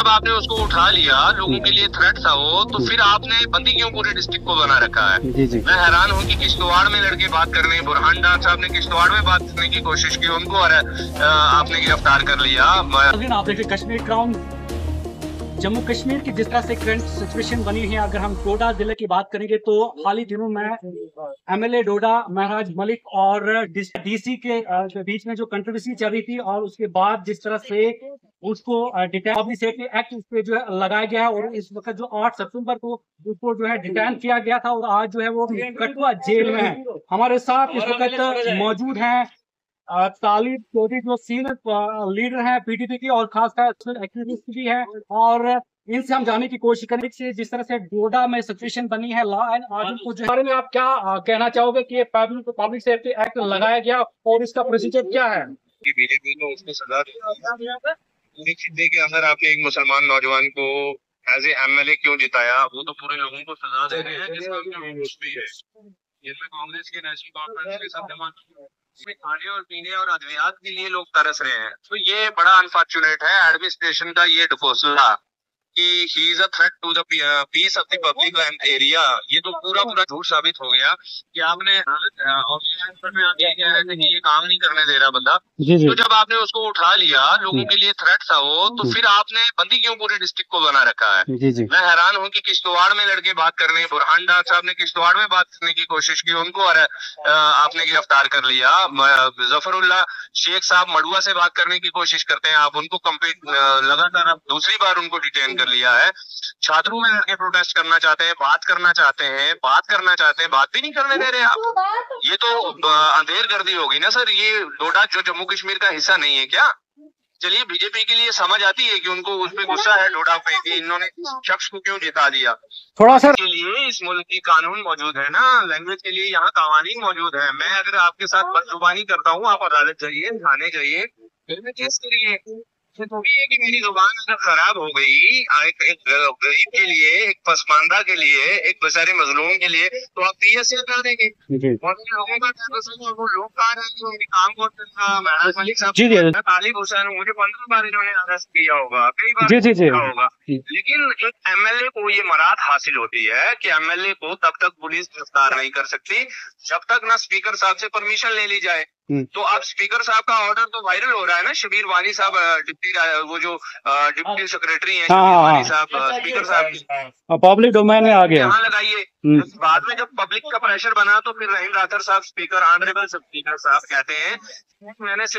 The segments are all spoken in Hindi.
जब आपने उसको उठा लिया, लोगों के लिए थ्रेट था वो, तो फिर आपने बंदी क्यों पूरे डिस्ट्रिक्ट को बना रखा है? जी जी। मैं हैरान हूँ कि किश्तवाड़ में लड़के बात कर रहे हैं, बुरहान डार साहब ने किश्तवाड़ में बात करने की कोशिश की, उनको आपने गिरफ्तार कर लिया। आप देखिए कश्मीर क्राउन जम्मू कश्मीर की जिस तरह से करंट सिचुएशन बनी है, अगर हम डोडा जिले की बात करेंगे तो हाल ही दिनों में एमएलए डोडा महराज मलिक और डीसी के बीच में जो कंट्रोवर्सी चल रही थी, और उसके बाद जिस तरह से उसको पब्लिक सेफ्टी एक्ट उस पर जो है लगाया गया है, और इस वक्त जो 8 सितंबर को उसको जो है डिटेन किया गया था, और आज जो है वो कठुआ जेल में है। हमारे साथ इस वक्त मौजूद हैं तालिब चौधरी जो सीनियर लीडर हैं पीटीपी की, और खासकर एक्टिविस्ट भी हैं, और इनसे हम जानने की कोशिश करेंगे कि जिस तरह से डोडा में सिचुएशन बनी है लॉ एंड ऑर्डर को, जो बारे में आप क्या कहना चाहोगे कि पब्लिक सेफ्टी एक्ट लगाया गया और इसका प्रोसीजर क्या है? बीजेपी को उसको सजा पूरे खित्ते के अंदर आपने एक मुसलमान नौजवान को एज ए एमएलए क्यों जिताया, वो तो पूरे लोगों को सजा दे रहे हैं जिसका भी है। इसमें कांग्रेस के नेशनल कॉन्फ्रेंस के साथ इसमें खाने और पीने और अद्वियात के लिए लोग तरस रहे हैं। तो ये बड़ा अनफॉर्चुनेट है एडमिनिस्ट्रेशन का ये फैसला कि he is a threat to the peace of the public area. ये तो पूरा झूठ साबित हो गया कि आपने में आप ये कह रहे थे कि ये काम नहीं करने दे रहा बंदा। तो जब आपने उसको उठा लिया, लोगों के लिए थ्रेट था वो, तो फिर आपने बंदी क्यों पूरे डिस्ट्रिक्ट को बना रखा है? मैं हैरान हूँ कि किश्तवाड़ में लड़के बात कर रहे हैं, बुरहान डार साहब ने किश्तवाड़ में बात करने की कोशिश की, उनको आपने गिरफ्तार कर लिया। जफरुल्लाह शेख साहब मड़ुआ से बात करने की कोशिश करते हैं, आप उनको लगातार आप दूसरी बार उनको डिटेन कर लिया है। छात्रों में लड़के प्रोटेस्ट करना चाहते हैं, बात करना चाहते हैं, बात भी नहीं करने दे रहे आप। ये तो अंधेर गर्दी होगी ना सर। ये डोडा जो जम्मू कश्मीर का हिस्सा नहीं है क्या? चलिए बीजेपी के लिए समझ आती है कि उनको उस पर गुस्सा है डोडा पे कि इन्होंने शख्स को क्यों जिता दिया। थोड़ा सर के लिए इस मुल्क की कानून मौजूद है ना, लैंग्वेज के लिए यहाँ कवानीन मौजूद है। मैं अगर आपके साथ बदजुबानी करता हूँ, आप अदालत जाइए, थाने जाइए, फिर मैं केस करिए। तो भी है कि मेरी जुबान अगर खराब हो गई एक गरीब के लिए, एक पसमानदा के लिए, एक बेचारे मजलूम के लिए, तो आप पीएस से हटा देंगे। और लोगों का वो लोग कहा रहे हैं कि काम को महराज मलिक साहब तालिब हुसैन, मुझे 15 बार इन्होंने अरेस्ट किया होगा, कई बार किया होगा, लेकिन एक एमएलए को ये मराद हासिल होती है कि एमएलए को तब तक पुलिस गिरफ्तार नहीं कर सकती जब तक ना स्पीकर साहब से परमिशन ले ली जाए। तो अब स्पीकर साहब का ऑर्डर तो वायरल हो रहा है ना, शबीर वानी साहब वो जो डिप्टी सेक्रेटरी हैं वानी साहब, स्पीकर साहब पब्लिक डोमेन में आ गया, यहाँ लगाइए। बाद में जब पब्लिक का प्रेशर बना तो फिर रहीम राठौर साहब स्पीकर, ऑनरेबल स्पीकर साहब कहते हैं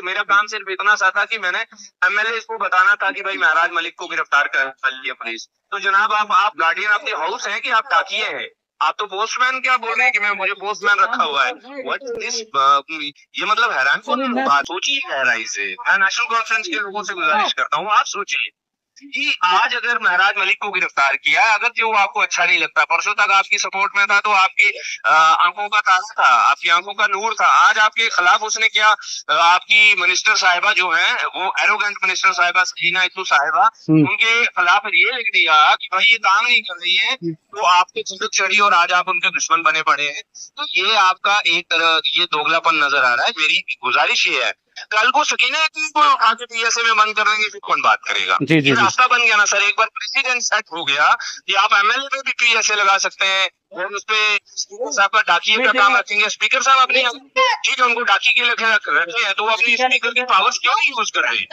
मेरा काम सिर्फ इतना सा था कि मैंने एमएलए को बताना था कि भाई महराज मलिक को गिरफ्तार कर लिया पुलिस। तो जनाब आप गार्डियन ऑफ द हाउस हैं कि आप डाकिए हैं? आप तो पोस्टमैन क्या बोल रहे हैं कि मैं मुझे पोस्टमैन रखा हुआ है? व्हाट दिस ये मतलब हैरान कौन बात? सोचिए गहराई से। मैं नेशनल कॉन्फ्रेंस के लोगों से गुजारिश करता हूँ, आप सोचिए कि आज अगर महराज मलिक को गिरफ्तार किया, अगर जो आपको अच्छा नहीं लगता, परसों तक आपकी सपोर्ट में था तो आपकी आंखों का तारा था, आपकी आंखों का नूर था, आज आपके खिलाफ उसने क्या, आपकी मिनिस्टर साहिबा जो है वो एरोगेंट मिनिस्टर साहिबा सकीना इत्तू साहिबा, उनके खिलाफ ये लिख दिया कि भाई ये काम नहीं कर रही है, तो आपके चिंतक चढ़ी और आज आप उनके दुश्मन बने पड़े हैं। तो ये आपका एक तरह ये दोगलापन नजर आ रहा है। मेरी गुजारिश ये है, कल को सकीना को आके पीएसए में बंद कर देंगे, फिर कौन बात करेगा? ये रास्ता बन गया ना सर। एक बार प्रेसिडेंट सेट हो गया कि आप एमएलए पे भी पीएसए लगा सकते हैं, और उस पे स्पीकर साहब का डाकिए का काम रखेंगे। स्पीकर साहब अपने ठीक है, उनको डाकी के लिए रखे हैं, तो अपनी स्पीकर की पावर्स क्यों यूज कर रहे हैं?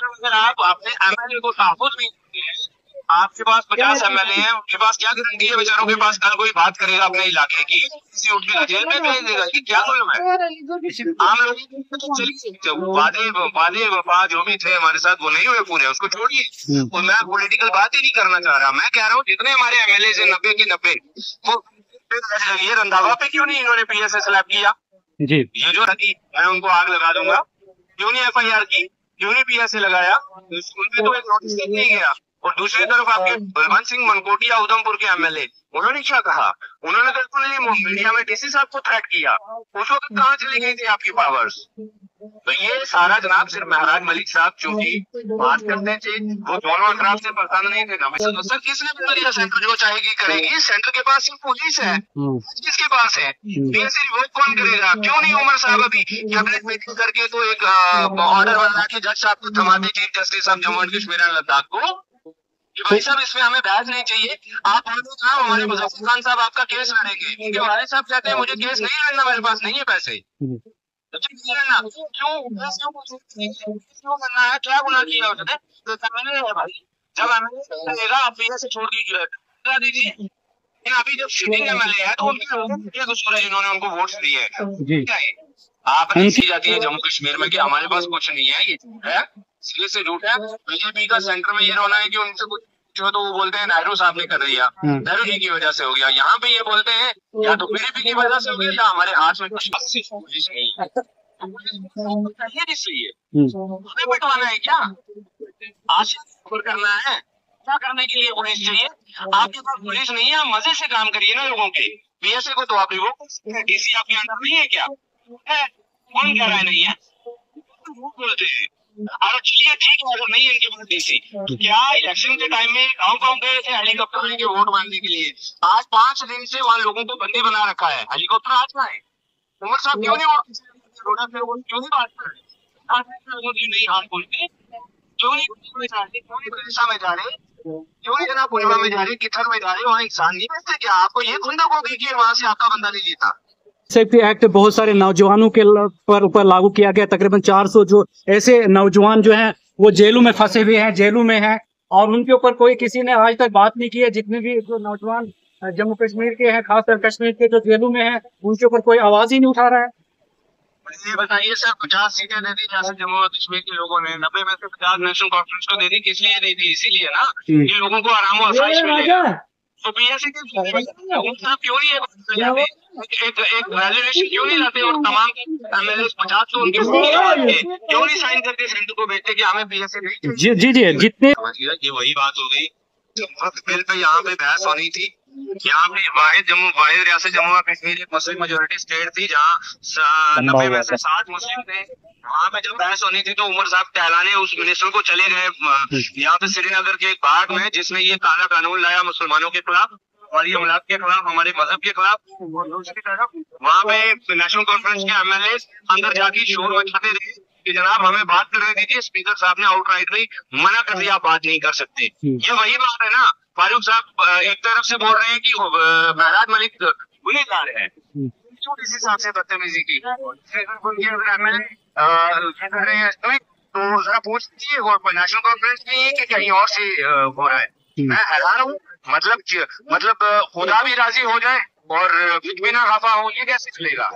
अगर आप अपने एमएलए को तहफुज नहीं करते हैं, आपके पास 50 एमएलए हैं, उनके पास क्या गारंटी है बेचारों के पास कल कोई बात करेगा अपने इलाके की, किसी उठ के जेल में भेज देगा? ये क्या जुल्म है? आम लोग वादे वफा जो भी थे हमारे साथ वो नहीं हुए पूरे, उसको छोड़िए। और मैं पॉलिटिकल बात ही नहीं करना चाह रहा। मैं कह रहा हूँ जितने हमारे एमएलए है 90 के 90 वो ये रंधावा पे क्यों नहीं इन्होंने पीएसए स्लैप किया? ये जो मैं उनको आग लगा दूंगा, क्यों नहीं एफआईआर की, क्यों नहीं पीएसए लगाया? उनपे तो एक नोटिस नहीं गया। और दूसरी तरफ आपके बलवंत सिंह मनकोटिया उधमपुर के एमएलए, उन्होंने क्या कहा? उन्होंने तो मीडिया में डीसी साहब को थ्रेट किया। उस वक्त कहाँ चली गई थी आपकी पावर्स? तो ये सारा जनाब सिर्फ महराज मलिक साहब चूंकि बात करते थे, वो दोनों अतराफ से पसंद नहीं थे ना। सर किसने बता दिया सेंटर जो चाहेगी करेगी? सेंटर के पास सिर्फ पुलिस है, किसके पास है? पीएससी रिवोक कौन करेगा? क्यों नहीं उमर साहब अभी कैबिनेट मीटिंग करके तो एक ऑर्डर बना के जज साहब को थमाते, chief justice of Jammu and Kashmir and Ladakh को भाई साहब इसमें हमें बहस नहीं चाहिए। आप हमारे मुजफ्फर खान साहब आपका केस लड़ेंगे, क्योंकि वाले साहब कहते हैं मुझे केस नहीं लड़ना, मेरे पास नहीं है पैसे। तो क्यों लड़ना, क्यों करना है, क्या गुनाह किया उसने? तो मैंने भाई जब एमएलए आप पीएस से छोड़ दीजिए, लेकिन अभी जब सिटिंग एमएलए है तो उनके कसूर है जिन्होंने उनको वोट्स दिए हैं। आप ऐसी जाती है जम्मू कश्मीर में कि हमारे पास कुछ नहीं है, ये झूठ है, सीधे से झूठ है। बीजेपी का सेंटर में ये रोना है कि उनसे कुछ जो तो वो बोलते हैं नेहरू साहब ने कर दिया, नेहरू जी की वजह से हो गया। यहाँ पे ये बोलते हैं या तो पीडीपी की वजह से हो गया या हमारे हाथ में कुछ पुलिस नहीं है। इसलिए हमें बंटवाना है क्या, आशीष करना है, क्या करने के लिए पुलिस चाहिए? आपके पास पुलिस नहीं है, मजे से काम करिए ना लोगों के। पीएसए को तो आप रिवोक, डीसी आपके अंदर नहीं है क्या? है, कौन कह रहा है नहीं है? बोलते हैं। और चलिए ठीक है, अगर नहीं है इनके पास डीसी, तो क्या इलेक्शन के टाइम में गाँव गए थे हेलीकॉप्टर लेके वोट मांगने के लिए? आज 5 दिन से वहाँ लोगों को बंदी बना रखा है, हेलीकॉप्टर आज का है। उमर साहब क्यों नहीं बात कर रहे? नहीं हाथ बोलते, क्यों नहीं उड़ीसा में जा रहे, क्यों नहीं जना पुलवा में जा रहे, किथर में जा रहे, वहाँ इंसान नहीं बचते क्या? आपको ये खुद होगी कि वहां से आपका बंदा नहीं जीता? सेफ्टी एक्ट बहुत सारे नौजवानों के ऊपर लागू किया गया। तकरीबन 400 जो ऐसे नौजवान जो हैं वो जेलों में फंसे हुए हैं, जेलों में हैं, और उनके ऊपर कोई किसी ने आज तक बात नहीं की है। जितने भी जो नौजवान जम्मू कश्मीर के हैं, खासकर कश्मीर के जो जेलों में हैं, उनके ऊपर कोई आवाज ही नहीं उठा रहा है। ये बताइए सर, 50 सीटें दे दी जैसे जम्मू और कश्मीर के लोगों ने, 90 में से 50 नेशनल कॉन्फ्रेंस को दे दी। किस लिए दी थी? इसीलिए ना इन लोगों को आराम और आसाइश मिले। तो पीएसए के क्यों नहीं है, एक वैल्यूएशन क्यों नहीं लाते और तमाम एमएलए 50 तो उनके क्यों नहीं साइन करते सेंटर को भेजते कि हमें पीएसए नहीं? जी जी जी, जितने ये वही बात हो गई। बिल पे यहाँ पे बहस होनी थी। यहाँ पे वाहिद रियासत जम्मू और कश्मीर एक मुस्लिम मेजोरिटी स्टेट थी जहाँ 90 में से 60 मुस्लिम थे। वहाँ पे जब बहस होनी थी तो उमर साहब टहलाने उस मिनिस्टर को चले गए यहाँ पे श्रीनगर के एक बाग में, जिसने ये काला कानून लाया मुसलमानों के खिलाफ और ये अमलाक के खिलाफ, हमारे मजहब के खिलाफ। वहाँ पे नेशनल कॉन्फ्रेंस के एमएलए अंदर जाके शोर मचाते रहे कि जनाब हमें बात करने दीजिए। स्पीकर साहब ने आउटराइटली मना कर दिया, बात नहीं कर सकते। ये वही बात है ना, फारूक साहब एक तरफ से बोल रहे हैं कि महराज मलिक गुनहगार है, इसी हिसाब से बदतमीजी की। तो जरा पूछ लीजिए नेशनल कॉन्फ्रेंस में कि कहीं और से हो रहा है। मैं हैरान हूँ, मतलब खुदा भी राजी हो जाए और कुछ भी ना खफा हो, ये कैसे चलेगा?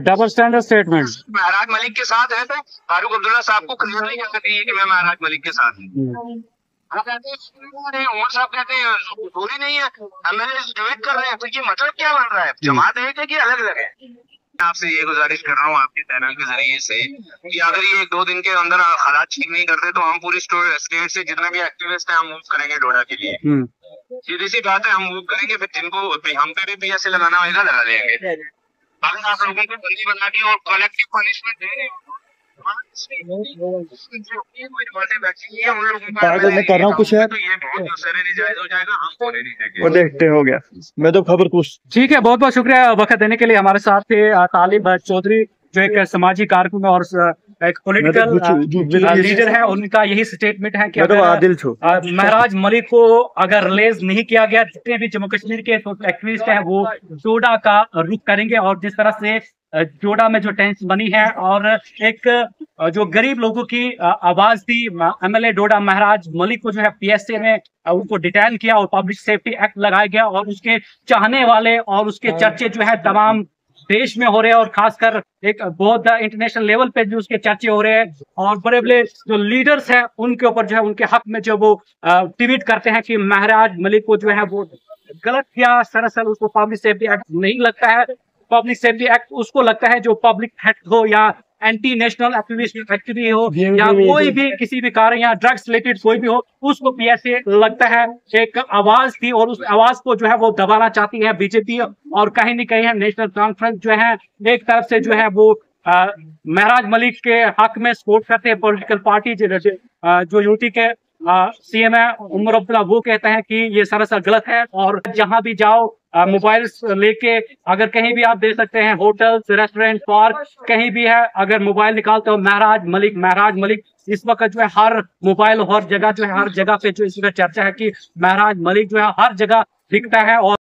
Double standard statement. Maharaj Malik के साथ है तो फारूक अब्दुल्ला साहब को क्लियर नहीं कर सकती है कि मैं महराज मलिक के साथ हूँ। उमर साहब कहते हैं थोड़ी नहीं है, एमएलए डिबेट कर रहे हैं, तो ये मतलब क्या बन रहा है? जमात एक है कि अलग अलग है? आपसे ये गुजारिश कर रहा हूँ आपके चैनल के जरिए से कि अगर ये 1-2 दिन के अंदर हालात ठीक नहीं करते तो हम पूरी स्टेट से जितने भी एक्टिविस्ट हैं हम मूव करेंगे डोडा के लिए। सीधी सी बात है, हम मूव करेंगे, फिर जिनको हम पे भी पीएसए लगाना होगा लगा लेंगे। अगर आप लोगों को बंदी बना के और कलेक्टिव पनिशमेंट दे रहे हो, पागल मैं कर रहा हूँ कुछ यार, तो ये बहुत जायज हो जाएगा, हम बोले नहीं देंगे। वो देखते हो गया, मैं तो खबर कुछ। ठीक है, बहुत बहुत शुक्रिया वक्त देने के लिए। हमारे साथ थे तालिब चौधरी जो एक सामाजिक कारकुन और एक पॉलिटिकल लीडर है। उनका यही स्टेटमेंट है कि अगर महराज मलिक को अगर रिलीज नहीं किया गया, जितने भी जम्मू कश्मीर के एक्टिविस्ट हैं वो डोडा का रुख करेंगे। और जिस तरह से डोडा में जो टेंशन बनी है और एक जो गरीब लोगों की आवाज थी, एमएलए डोडा महराज मलिक को जो है पीएसए में उनको डिटेन किया और पब्लिक सेफ्टी एक्ट लगाया गया। और उसके चाहने वाले और उसके चर्चे जो है तमाम देश में हो रहे हैं और खासकर एक बहुत इंटरनेशनल लेवल पे भी उसके चर्चे हो रहे हैं। और बड़े बड़े जो लीडर्स हैं उनके ऊपर जो है उनके हक में जो वो ट्वीट करते हैं कि महराज मलिक को जो है वो गलत किया। दरअसल उसको पब्लिक सेफ्टी एक्ट नहीं लगता है। पब्लिक सेफ्टी एक्ट उसको लगता है जो पब्लिक एक्ट हो या एंटी नेशनल एक्टिविटी हो या कोई भी किसी भी कारण या ड्रग्स रिलेटेड कोई भी हो, उसको पीएसए लगता है। एक आवाज थी और उस आवाज को जो है वो दबाना चाहती है बीजेपी। और कहीं न कहीं नेशनल कॉन्फ्रेंस जो है एक तरफ से जो है वो महराज मलिक के हक में सपोर्ट करते हैं। पॉलिटिकल पार्टी जो यूटी के सीएम है उमर अब्दुल्ला, वो कहते हैं कि ये सरासर गलत है और जहां भी जाओ मोबाइल लेके अगर कहीं भी आप दे सकते हैं, होटल्स, रेस्टोरेंट, पार्क, कहीं भी है, अगर मोबाइल निकालते हो महराज मलिक इस वक्त जो है हर मोबाइल हर जगह जो है, हर जगह पे जो इस वक्त चर्चा है कि महराज मलिक जो है हर जगह दिखता है। और